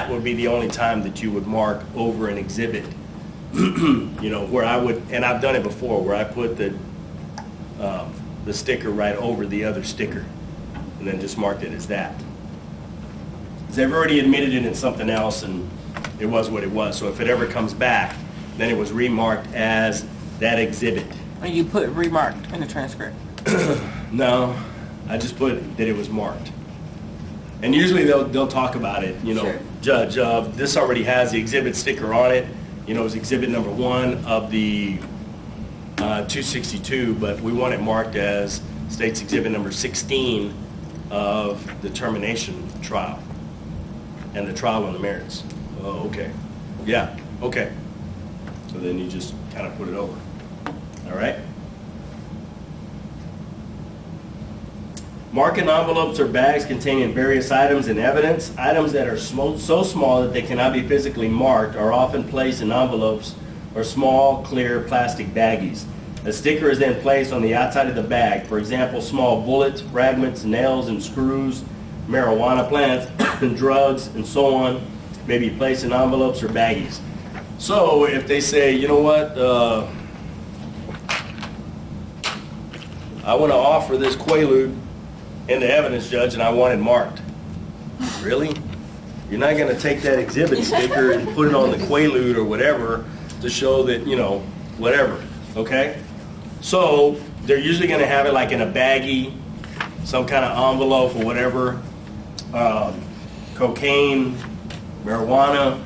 that would be the only time that you would mark over an exhibit. You know, where I would, and I've done it before, where I put the sticker right over the other sticker and then just marked it as that. Because they've already admitted it in something else and it was what it was. So if it ever comes back, then it was remarked as that exhibit. And you put remarked in the transcript? No, I just put that it was marked. And usually they'll talk about it, you know, Sure. Judge, this already has the exhibit sticker on it. You know, it's exhibit number 1 of the 262, but we want it marked as state's exhibit number 16 of the termination trial and the trial on the merits. Oh, okay. Yeah, okay. So then you just kind of put it over. All right? Marking envelopes or bags containing various items and evidence. Items that are so small that they cannot be physically marked are often placed in envelopes or small, clear plastic baggies. A sticker is then placed on the outside of the bag. For example, small bullets, fragments, nails and screws, marijuana plants, and drugs, and so on may be placed in envelopes or baggies. So if they say, you know what, I want to offer this Quaalude in the evidence, Judge, and I want it marked. Really? You're not going to take that exhibit sticker and put it on the Quaalude or whatever to show that, you know, whatever, okay? So they're usually going to have it like in a baggie, some kind of envelope or whatever, cocaine, marijuana,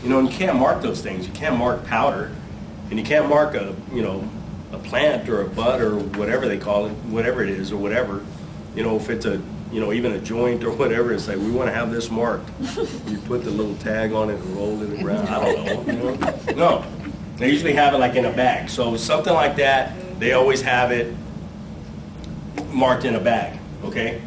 you know, and you can't mark those things. You can't mark powder, and you can't mark a, you know, a plant or a bud or whatever they call it, whatever it is or whatever. You know, if it's a, you know, even a joint or whatever, it's like, we want to have this marked. You put the little tag on it and roll it around. I don't know, you know? No. They usually have it like in a bag. So something like that, they always have it marked in a bag, okay?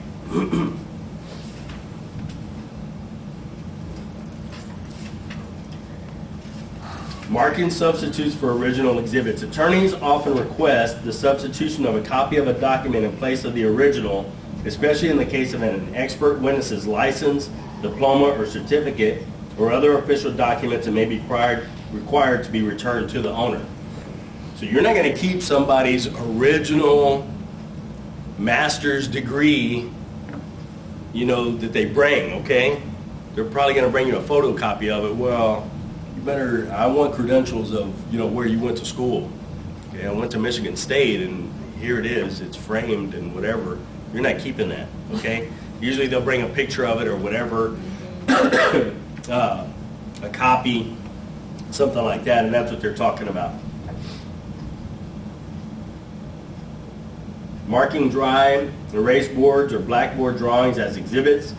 Marking substitutes for original exhibits. Attorneys often request the substitution of a copy of a document in place of the original, especially in the case of an expert witness's license, diploma, or certificate, or other official documents that may be required to be returned to the owner. So you're not going to keep somebody's original master's degree, you know, that they bring, okay? They're probably going to bring you a photocopy of it. Well, better, I want credentials of, you know, where you went to school. Okay, I went to Michigan State and here it is, it's framed and whatever. You're not keeping that, okay? Usually they'll bring a picture of it or whatever, a copy, something like that, and that's what they're talking about. Marking dry erase boards or blackboard drawings as exhibits.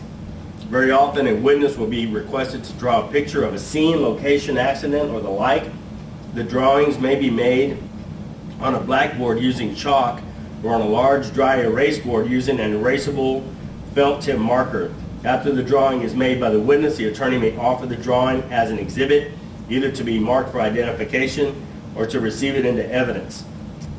Very often a witness will be requested to draw a picture of a scene, location, accident, or the like. The drawings may be made on a blackboard using chalk or on a large dry erase board using an erasable felt tip marker. After the drawing is made by the witness, the attorney may offer the drawing as an exhibit, either to be marked for identification or to receive it into evidence.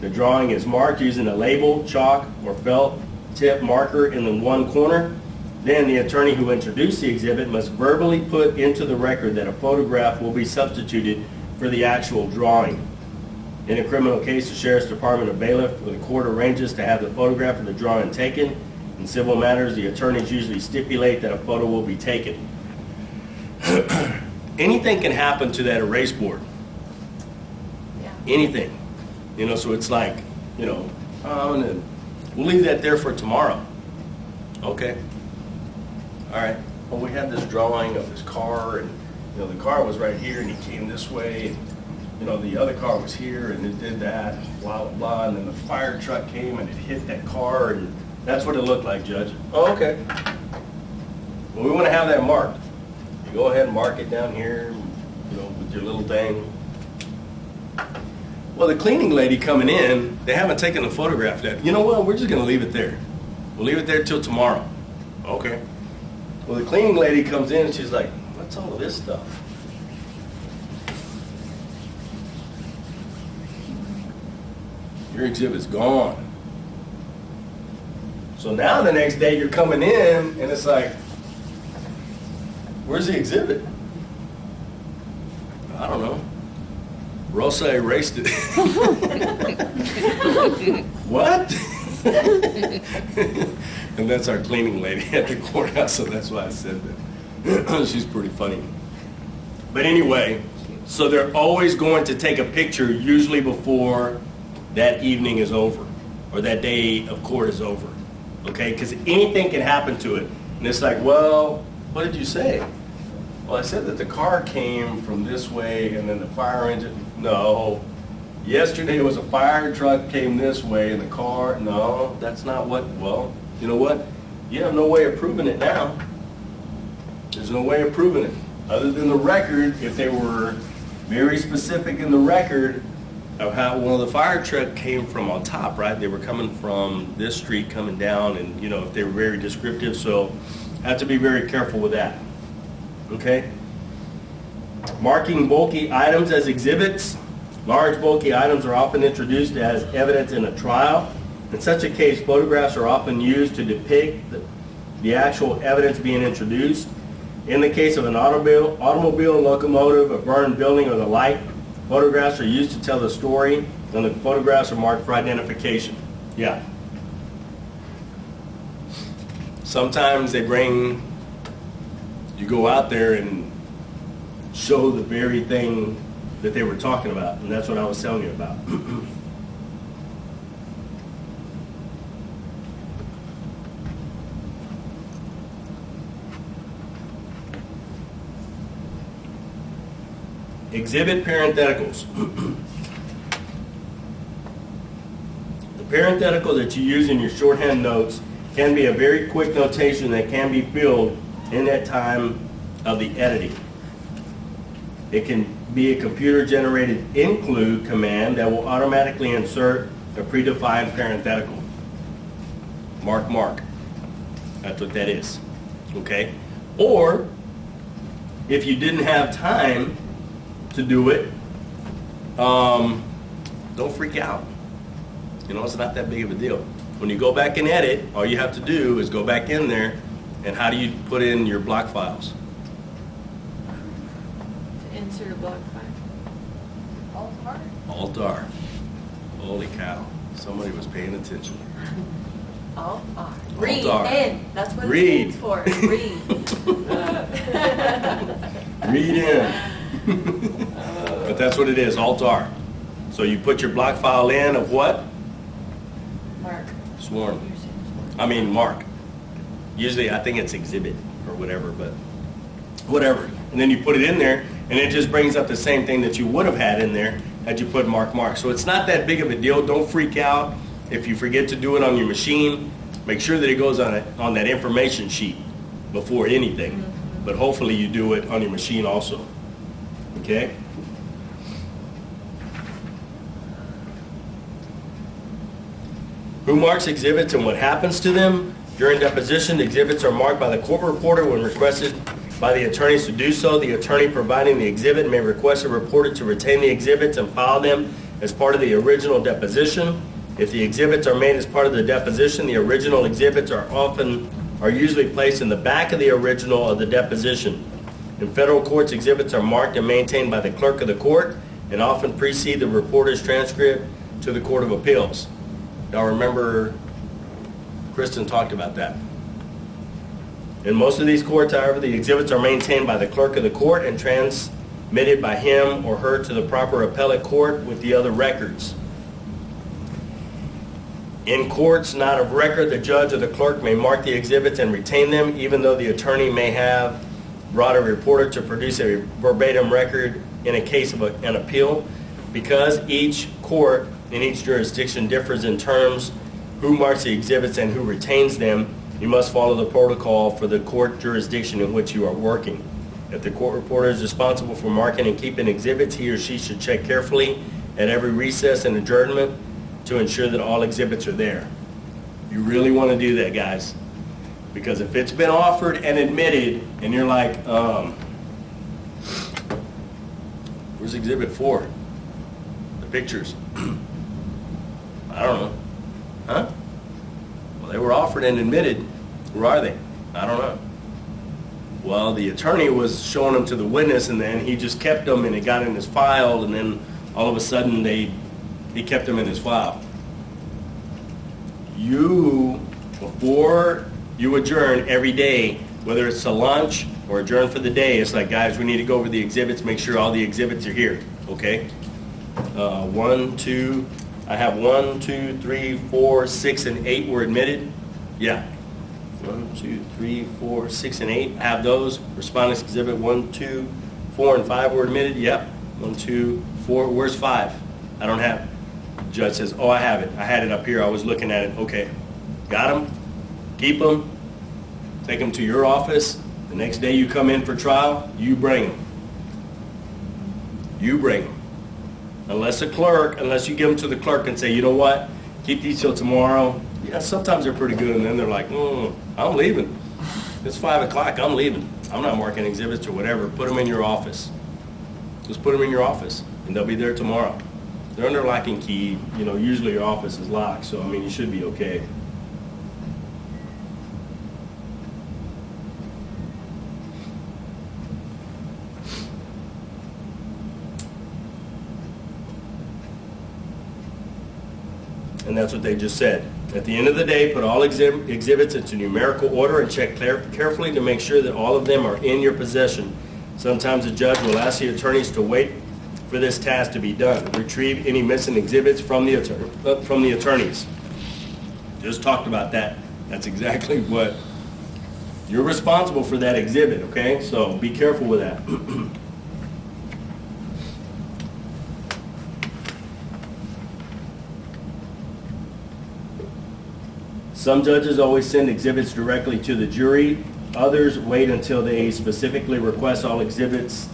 The drawing is marked using a label, chalk, or felt tip marker in the one corner. Then the attorney who introduced the exhibit must verbally put into the record that a photograph will be substituted for the actual drawing. In a criminal case, the Sheriff's Department or bailiff or the court arranges to have the photograph of the drawing taken. In civil matters, the attorneys usually stipulate that a photo will be taken. Anything can happen to that erase board. Yeah. Anything. You know, so it's like, you know, we'll leave that there for tomorrow. Okay? All right. Well, we had this drawing of this car, and you know the car was right here, and he came this way, and you know the other car was here, and it did that, blah blah blah, and then the fire truck came and it hit that car, and that's what it looked like, Judge. Oh, okay. Well, we want to have that marked. You go ahead and mark it down here, you know, with your little thing. Well, the cleaning lady coming in, they haven't taken a photograph yet. You know what? We're just going to leave it there. We'll leave it there till tomorrow. Okay. Well, the cleaning lady comes in and she's like, what's all of this stuff? Your exhibit's gone. So now the next day you're coming in and it's like, Where's the exhibit? I don't know. Rosa erased it. What? And that's our cleaning lady at the courthouse, so that's why I said that. She's pretty funny. But anyway, so they're always going to take a picture usually before that evening is over or that day of court is over. Okay? Because anything can happen to it. And it's like, well, what did you say? Well, I said that the car came from this way and then the fire engine. No. Yesterday it was a fire truck came this way and the car. No, that's not what. Well, you know what? You have no way of proving it now. There's no way of proving it. Other than the record, if they were very specific in the record of how one of the fire truck came from on top, right? They were coming from this street coming down and, you know, if they were very descriptive. So have to be very careful with that. Okay? Marking bulky items as exhibits. Large bulky items are often introduced as evidence in a trial. In such a case, photographs are often used to depict the actual evidence being introduced. In the case of an automobile, locomotive, a burned building, or the like, photographs are used to tell the story, and the photographs are marked for identification. Yeah. Sometimes they bring, you go out there and show the very thing that they were talking about, and that's what I was telling you about. Exhibit parentheticals. The parenthetical that you use in your shorthand notes can be a very quick notation that can be filled in that time of the editing. It can be a computer-generated include command that will automatically insert a predefined parenthetical. Mark, mark. That's what that is. Okay? Or, if you didn't have time to do it, don't freak out. You know, it's not that big of a deal. When you go back and edit, all you have to do is go back in there, and how do you put in your block files? To insert a block file. Alt-R. Holy cow. Somebody was paying attention. Alt-R. Read Alt-R. in. That's what Read. it stands for. Read. Read in. But that's what it is, Alt-R. So you put your block file in of what? Mark. Sworn. I mean, mark. Usually I think it's exhibit or whatever, but whatever. And then you put it in there, and it just brings up the same thing that you would have had in there had you put mark, mark. So it's not that big of a deal. Don't freak out if you forget to do it on your machine. Make sure that it goes on that information sheet before anything. But hopefully you do it on your machine also. Okay? Who marks exhibits and what happens to them? During deposition, exhibits are marked by the court reporter when requested by the attorneys to do so. The attorney providing the exhibit may request a reporter to retain the exhibits and file them as part of the original deposition. If the exhibits are made as part of the deposition, the original exhibits are usually placed in the back of the original of the deposition. In federal courts, exhibits are marked and maintained by the clerk of the court and often precede the reporter's transcript to the Court of Appeals. Y'all remember Kristen talked about that. In most of these courts, however, the exhibits are maintained by the clerk of the court and transmitted by him or her to the proper appellate court with the other records. In courts not of record, the judge or the clerk may mark the exhibits and retain them, even though the attorney may have brought a reporter to produce a verbatim record in a case of an appeal. Because each court in each jurisdiction differs in terms who marks the exhibits and who retains them, you must follow the protocol for the court jurisdiction in which you are working. If the court reporter is responsible for marking and keeping exhibits, he or she should check carefully at every recess and adjournment to ensure that all exhibits are there. You really want to do that, guys. Because if it's been offered and admitted, and you're like, where's exhibit 4? The pictures. I don't know. Huh? Well, they were offered and admitted. Where are they? I don't know. Well, the attorney was showing them to the witness, and then he just kept them, and it got in his file, and then all of a sudden he kept them in his file. You, before you adjourn every day, whether it's to lunch or adjourn for the day, it's like, guys, we need to go over the exhibits, make sure all the exhibits are here, okay? I have 1, 2, 3, 4, 6, and 8 were admitted. Yeah. 1, 2, 3, 4, 6, and 8. I have those. Respondents exhibit 1, 2, 4, and 5 were admitted. Yep. 1, 2, 4. Where's 5? I don't have it. The judge says, oh, I have it. I had it up here. I was looking at it. Okay. Got them. Keep them. Take them to your office. The next day you come in for trial, you bring them. You bring them. Unless you give them to the clerk and say, you know what, keep these till tomorrow. Yeah, sometimes they're pretty good, and then they're like, I'm leaving. It's 5 o'clock, I'm leaving. I'm not marking exhibits or whatever. Put them in your office. Just put them in your office, and they'll be there tomorrow. They're under lock and key. You know, usually your office is locked, so I mean, you should be okay. And that's what they just said. At the end of the day, put all exhibits into numerical order and check carefully to make sure that all of them are in your possession. Sometimes the judge will ask the attorneys to wait for this task to be done. Retrieve any missing exhibits from the attorneys. Just talked about that. That's exactly what you're responsible for, that exhibit, okay? So be careful with that. Some judges always send exhibits directly to the jury. Others wait until they specifically request all exhibits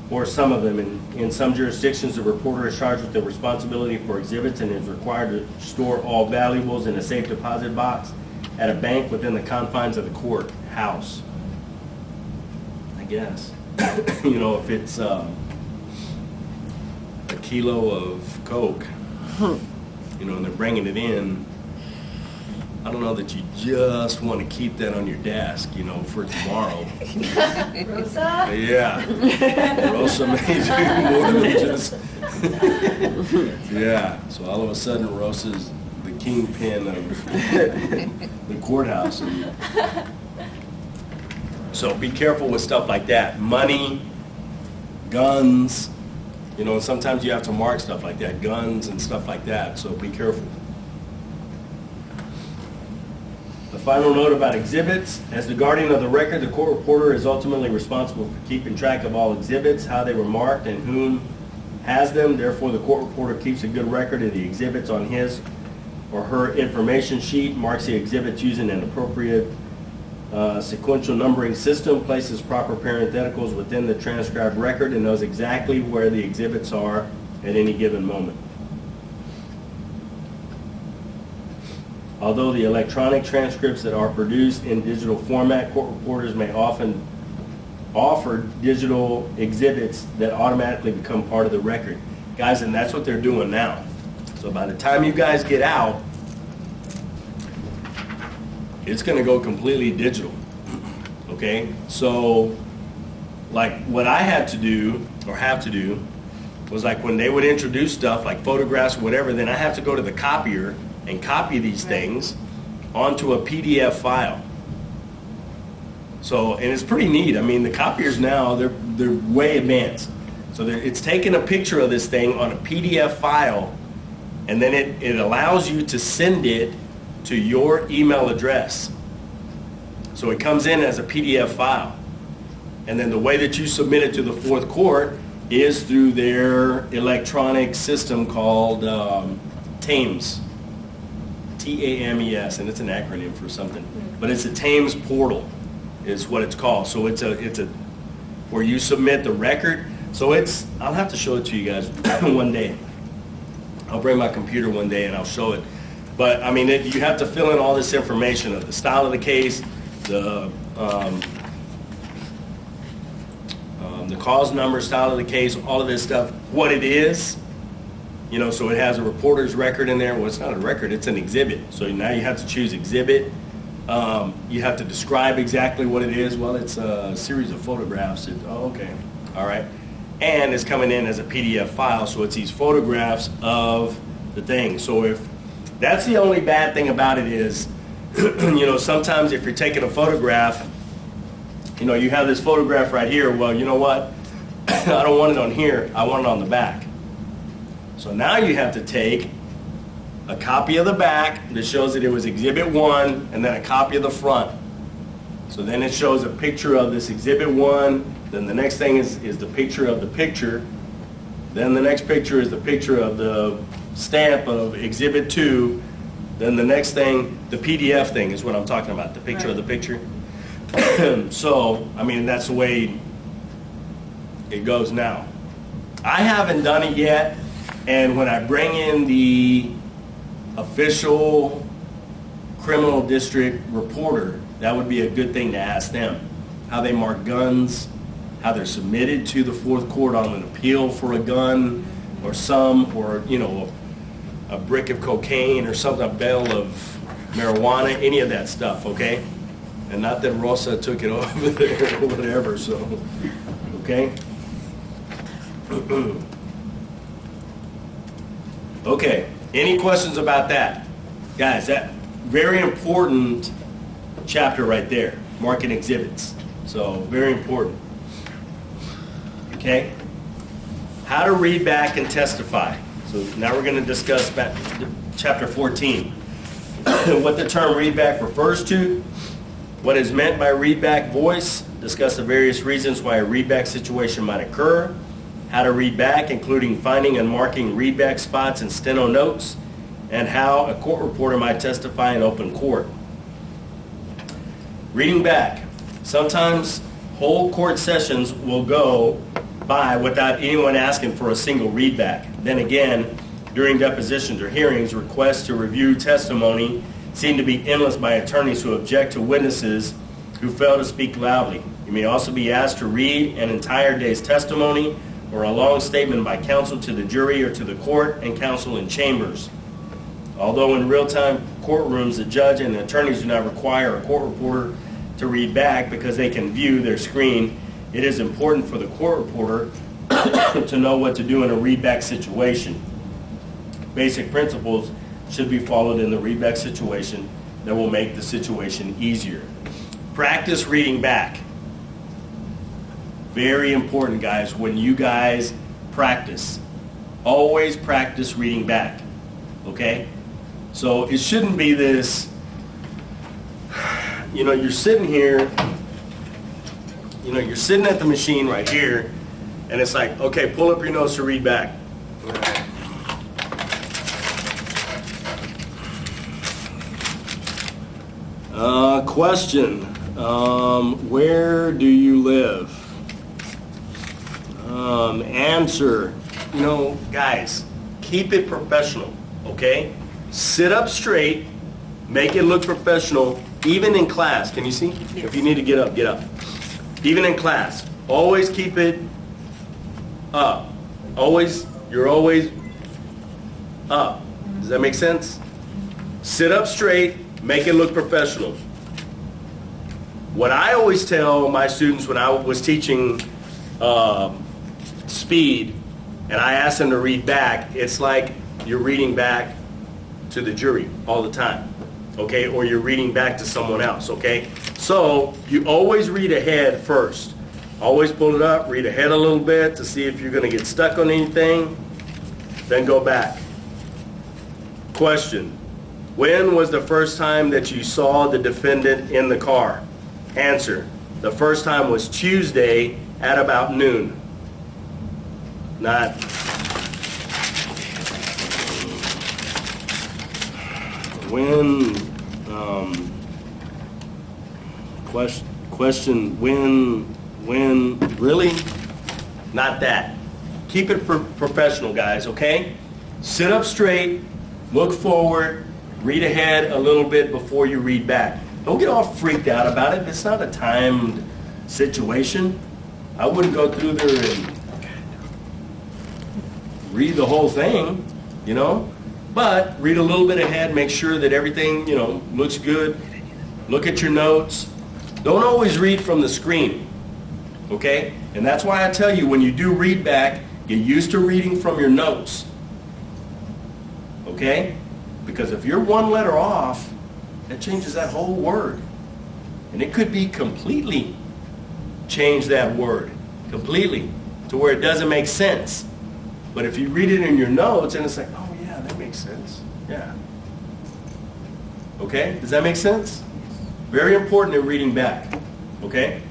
or some of them. In some jurisdictions, the reporter is charged with the responsibility for exhibits and is required to store all valuables in a safe deposit box at a bank within the confines of the courthouse. I guess. You know, if it's a kilo of Coke, you know, and they're bringing it in, I don't know that you just want to keep that on your desk, you know, for tomorrow. Rosa? Yeah. Rosa may do more than just. Yeah. So all of a sudden, Rosa's the kingpin of the courthouse. So be careful with stuff like that. Money, guns, you know, sometimes you have to mark stuff like that, guns and stuff like that. So be careful. A final note about exhibits. As the guardian of the record, the court reporter is ultimately responsible for keeping track of all exhibits, how they were marked, and whom has them. Therefore, the court reporter keeps a good record of the exhibits on his or her information sheet, marks the exhibits using an appropriate sequential numbering system, places proper parentheticals within the transcribed record, and knows exactly where the exhibits are at any given moment. Although the electronic transcripts that are produced in digital format, court reporters may often offer digital exhibits that automatically become part of the record. Guys, and that's what they're doing now. So by the time you guys get out, it's going to go completely digital. Okay? So, like what I had to do, or have to do, was like when they would introduce stuff like photographs or whatever, then I have to go to the copier and copy these things onto a PDF file. So, and it's pretty neat. I mean, the copiers now, they're way advanced. So it's taking a picture of this thing on a PDF file, and then it allows you to send it to your email address. So it comes in as a PDF file. And then the way that you submit it to the fourth court is through their electronic system called TAMES. TAMES, and it's an acronym for something. But it's a TAMES portal is what it's called. So it's a where you submit the record. So I'll have to show it to you guys one day. I'll bring my computer one day and I'll show it. But I mean, you have to fill in all this information of the style of the case, the cause number, style of the case, all of this stuff, what it is. You know, so it has a reporter's record in there. Well, it's not a record, it's an exhibit. So now you have to choose exhibit, You have to describe exactly what it is. Well, it's a series of photographs. Oh, okay. All right. And it's coming in as a PDF file, so it's these photographs of the thing. So if that's the only bad thing about it is, sometimes if you're taking a photograph, you have this photograph right here. Well, you know what? I don't want it on here. I want it on the back. So now you have to take a copy of the back that shows that it was Exhibit 1 and then a copy of the front. So then it shows a picture of this Exhibit 1. Then the next thing is the picture of the picture. Then the next picture is the picture of the stamp of Exhibit 2. Then the next thing, the PDF thing is what I'm talking about, the picture of the picture. So, that's the way it goes now. I haven't done it yet, and when I bring in the official criminal district reporter, that would be a good thing to ask them. How they mark guns, how they're submitted to the fourth court on an appeal for a gun or a brick of cocaine or something, a bale of marijuana, any of that stuff, okay? And not that Rosa took it over there or whatever, so, okay? Okay, any questions about that? Guys, that very important chapter right there, marking exhibits. So, very important. Okay? How to read back and testify. So now we're going to discuss chapter 14. What the term read back refers to, what is meant by read back voice, discuss the various reasons why a read back situation might occur, how to read back, including finding and marking read back spots and steno notes, and how a court reporter might testify in open court. Reading back. Sometimes whole court sessions will go by without anyone asking for a single read back. Then again, during depositions or hearings, requests to review testimony seem to be endless by attorneys who object to witnesses who fail to speak loudly. You may also be asked to read an entire day's testimony or a long statement by counsel to the jury or to the court and counsel in chambers. Although in real-time courtrooms, the judge and the attorneys do not require a court reporter to read back because they can view their screen, it is important for the court reporter to know what to do in a readback situation. Basic principles should be followed in the readback situation that will make the situation easier. Practice reading back. Very important, guys. When you guys practice, always practice reading back. Okay? So it shouldn't be this, you're sitting here, you're sitting at the machine right here, and it's like, okay, pull up your notes to read back. Question, where do you live? Answer, guys, keep it professional, okay? Sit up straight, make it look professional, even in class. Can you see? Yes. If you need to get up, get up. Even in class, always keep it up. You're always up. Does that make sense? Sit up straight, make it look professional. What I always tell my students when I was teaching speed, and I ask them to read back, it's like you're reading back to the jury all the time, okay? Or you're reading back to someone else, okay? So you always read ahead first. Always pull it up, read ahead a little bit to see if you're going to get stuck on anything, then go back. Question, when was the first time that you saw the defendant in the car? Answer, the first time was Tuesday at about noon. Not when, question, when, really? Not that. Keep it professional, guys, okay? Sit up straight, look forward, read ahead a little bit before you read back. Don't get all freaked out about it. It's not a timed situation. I wouldn't go through there and read the whole thing, But read a little bit ahead, make sure that everything, looks good. Look at your notes. Don't always read from the screen, okay? And that's why I tell you, when you do read back, get used to reading from your notes, okay? Because if you're one letter off, that changes that whole word. And it could be completely change that word, completely, to where it doesn't make sense. But if you read it in your notes and it's like, oh yeah, that makes sense, yeah. Okay, does that make sense? Very important in reading back, okay?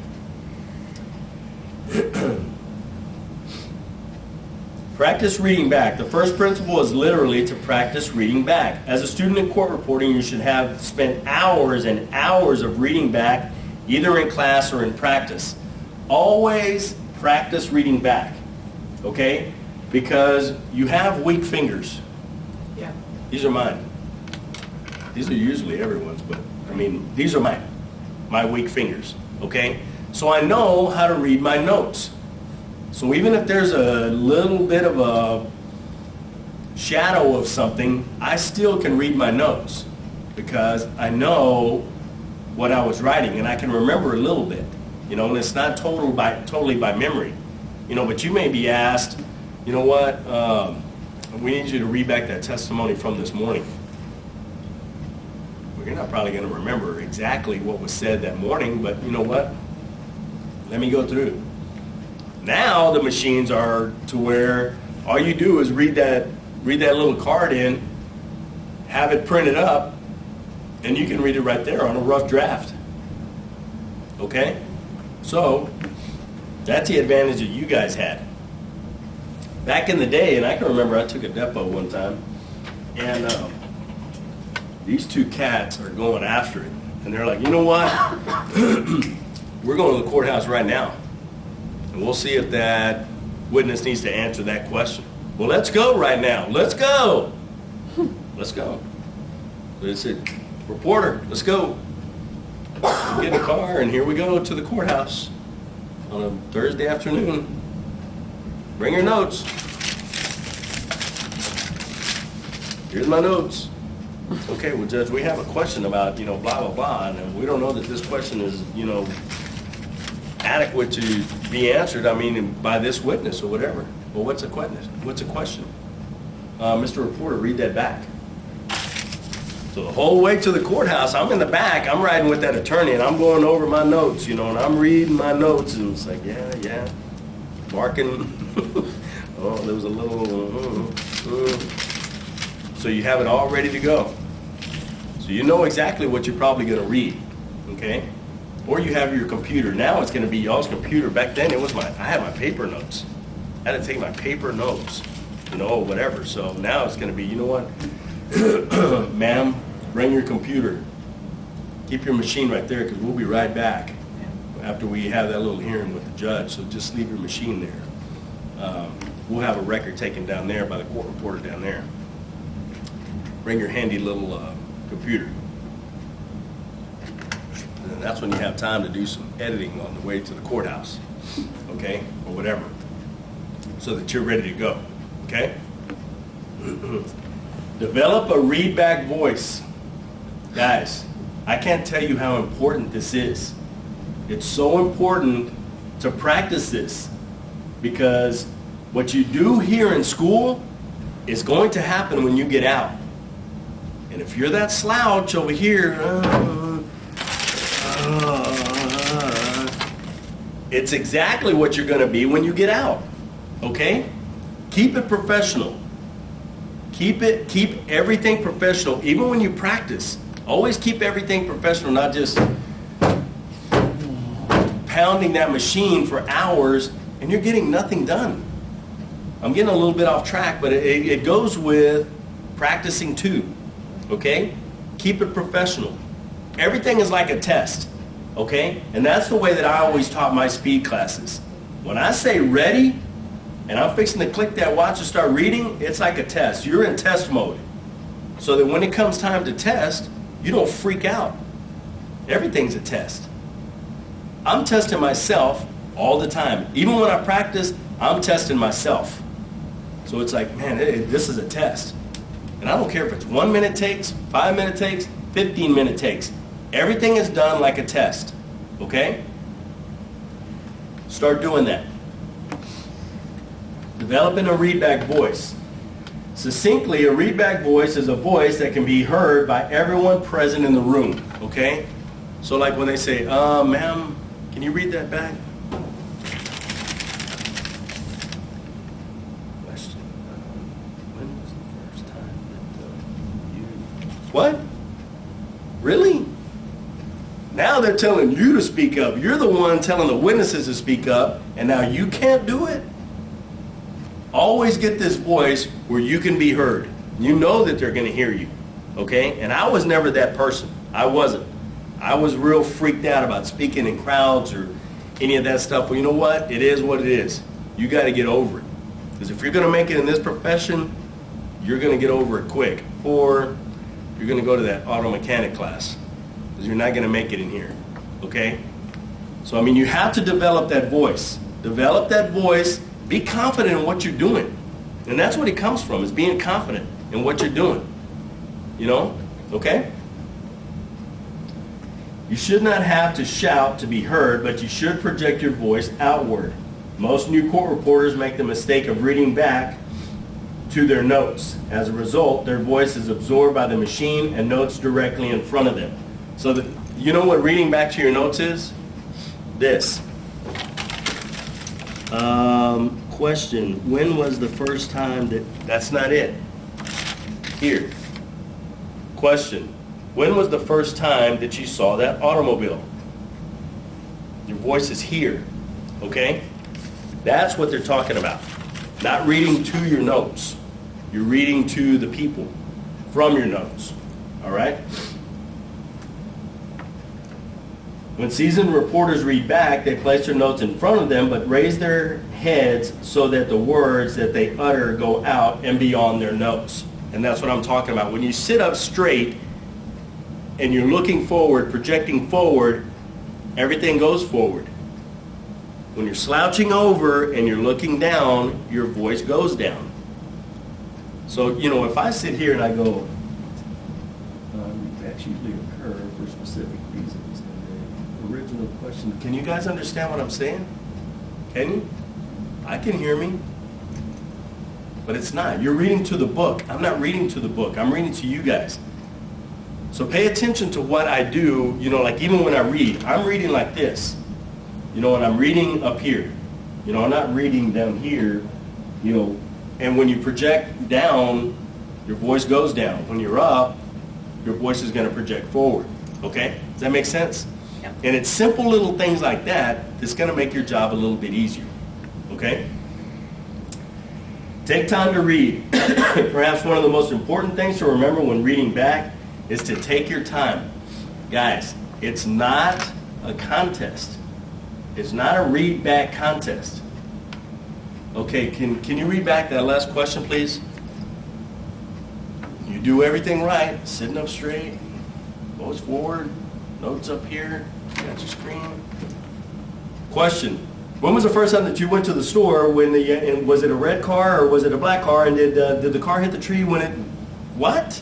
Practice reading back. The first principle is literally to practice reading back. As a student in court reporting, you should have spent hours and hours of reading back, either in class or in practice. Always practice reading back, okay? Because you have weak fingers. Yeah. These are mine. These are usually everyone's, but I mean, these are my weak fingers, okay? So I know how to read my notes. So even if there's a little bit of a shadow of something, I still can read my notes because I know what I was writing and I can remember a little bit, you know, and it's not totally by memory, you know, but you may be asked, you know what, we need you to read back that testimony from this morning. Well, you're not probably going to remember exactly what was said that morning, but you know what, let me go through. Now the machines are to where all you do is read that little card in, have it printed up, and you can read it right there on a rough draft. Okay? So that's the advantage that you guys had. Back in the day, and I can remember I took a depo one time, and these two cats are going after it. And they're like, you know what? We're going to the courthouse right now. And we'll see if that witness needs to answer that question. Well, let's go right now. Let's go. Let's go. So they said, reporter, let's go. Get in the car, and here we go to the courthouse on a Thursday afternoon. Bring your notes. Here's my notes. Okay, well, Judge, we have a question about, you know, blah, blah, blah, and we don't know that this question is, you know, adequate to be answered, I mean, by this witness or whatever. Well, what's a question? What's a question? Mr. Reporter, read that back. So the whole way to the courthouse, I'm in the back, I'm riding with that attorney, and I'm going over my notes, you know, and I'm reading my notes, and it's like, yeah, marking. Oh, there was a little, So you have it all ready to go. So you know exactly what you're probably going to read, okay? Or you have your computer. Now it's going to be y'all's computer. Back then I had my paper notes. I had to take my paper notes, you know, whatever. So now it's going to be, you know what, ma'am, bring your computer. Keep your machine right there because we'll be right back after we have that little hearing with the judge. So just leave your machine there. We'll have a record taken down there by the court reporter down there. Bring your handy little computer. And that's when you have time to do some editing on the way to the courthouse, okay, or whatever, so that you're ready to go, okay? Develop a read-back voice. Guys, I can't tell you how important this is. It's so important to practice this because what you do here in school is going to happen when you get out. And if you're that slouch over here, it's exactly what you're going to be when you get out, okay? Keep it professional. Keep everything professional, even when you practice. Always keep everything professional, not just pounding that machine for hours and you're getting nothing done. I'm getting a little bit off track, but it goes with practicing too, okay? Keep it professional. Everything is like a test, okay? And that's the way that I always taught my speed classes. When I say ready, and I'm fixing to click that watch and start reading, it's like a test. You're in test mode. So that when it comes time to test, you don't freak out. Everything's a test. I'm testing myself all the time. Even when I practice, I'm testing myself. So it's like, man, this is a test. And I don't care if it's 1 minute takes, 5 minute takes, 15 minute takes. Everything is done like a test, okay? Start doing that. Developing a readback voice. Succinctly, a readback voice is a voice that can be heard by everyone present in the room, okay? So like when they say, ma'am, can you read that back? Question. When was the first time that you... What? Really? Now they're telling you to speak up. You're the one telling the witnesses to speak up, and now you can't do it? Always get this voice where you can be heard. You know that they're going to hear you, okay? And I was never that person. I wasn't. I was real freaked out about speaking in crowds or any of that stuff. Well, you know what? It is what it is. You got to get over it. Because if you're going to make it in this profession, you're going to get over it quick. Or you're going to go to that auto mechanic class. Because you're not going to make it in here, okay? So, I mean, you have to develop that voice. Develop that voice. Be confident in what you're doing. And that's what it comes from, is being confident in what you're doing. You know? Okay? You should not have to shout to be heard, but you should project your voice outward. Most new court reporters make the mistake of reading back to their notes. As a result, their voice is absorbed by the machine and notes directly in front of them. So you know what reading back to your notes is? This. Question, when was the first time that's not it. Here. Question, when was the first time that you saw that automobile? Your voice is here, okay? That's what they're talking about. Not reading to your notes. You're reading to the people from your notes, all right? When seasoned reporters read back, they place their notes in front of them, but raise their heads so that the words that they utter go out and beyond their notes. And that's what I'm talking about. When you sit up straight and you're looking forward, projecting forward, everything goes forward. When you're slouching over and you're looking down, your voice goes down. So, you know, if I sit here and I go, that usually occur for specific reasons. Original question. Can you guys understand what I'm saying? Can you? I can hear me. But it's not. You're reading to the book. I'm not reading to the book. I'm reading to you guys. So pay attention to what I do. You know, like even when I read, I'm reading like this. You know, and I'm reading up here. You know, I'm not reading down here. You know, and when you project down, your voice goes down. When you're up, your voice is going to project forward. Okay? Does that make sense? And it's simple little things like that that's going to make your job a little bit easier. Okay? Take time to read. Perhaps one of the most important things to remember when reading back is to take your time. Guys, it's not a contest. It's not a read back contest. Okay, can you read back that last question, please? You do everything right, sitting up straight, goes forward, notes up here, you got your screen. Question, when was the first time that you went to the store and was it a red car or was it a black car, and did the car hit the tree when it, what?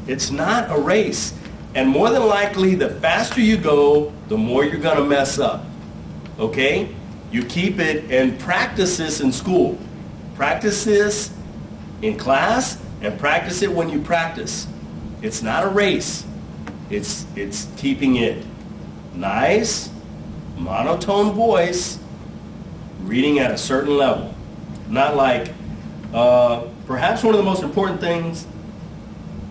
It's not a race. And more than likely, the faster you go, the more you're gonna mess up, okay? You keep it and practice this in school. Practice this in class and practice it when you practice. It's not a race. It's keeping it nice, monotone voice, reading at a certain level. Not like, perhaps one of the most important things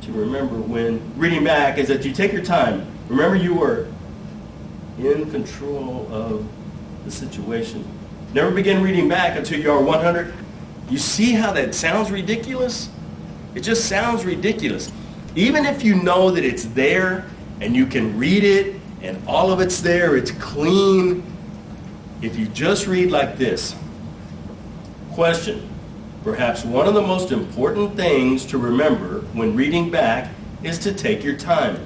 to remember when reading back is that you take your time. Remember, you were in control of the situation. Never begin reading back until you are 100. You see how that sounds ridiculous? It just sounds ridiculous. Even if you know that it's there and you can read it and all of it's there, it's clean. If you just read like this. Question. Perhaps one of the most important things to remember when reading back is to take your time.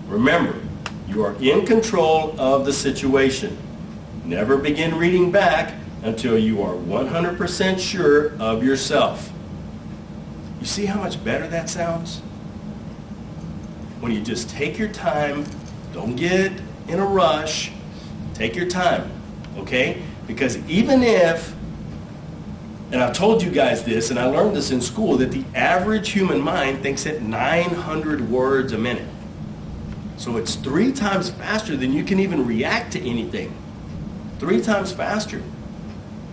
Remember, you are in control of the situation. Never begin reading back until you are 100% sure of yourself. You see how much better that sounds? When you just take your time Don't get in a rush. Take your time, okay? Because even if, and I've told you guys this, and I learned this in school, that the average human mind thinks at 900 words a minute. So it's 3 times faster than you can even react to anything. 3 times faster.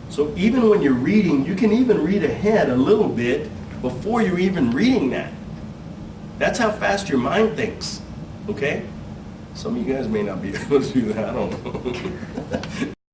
So even when you're reading, you can even read ahead a little bit before you're even reading that. That's how fast your mind thinks, okay? Some of you guys may not be able to do that, I don't know.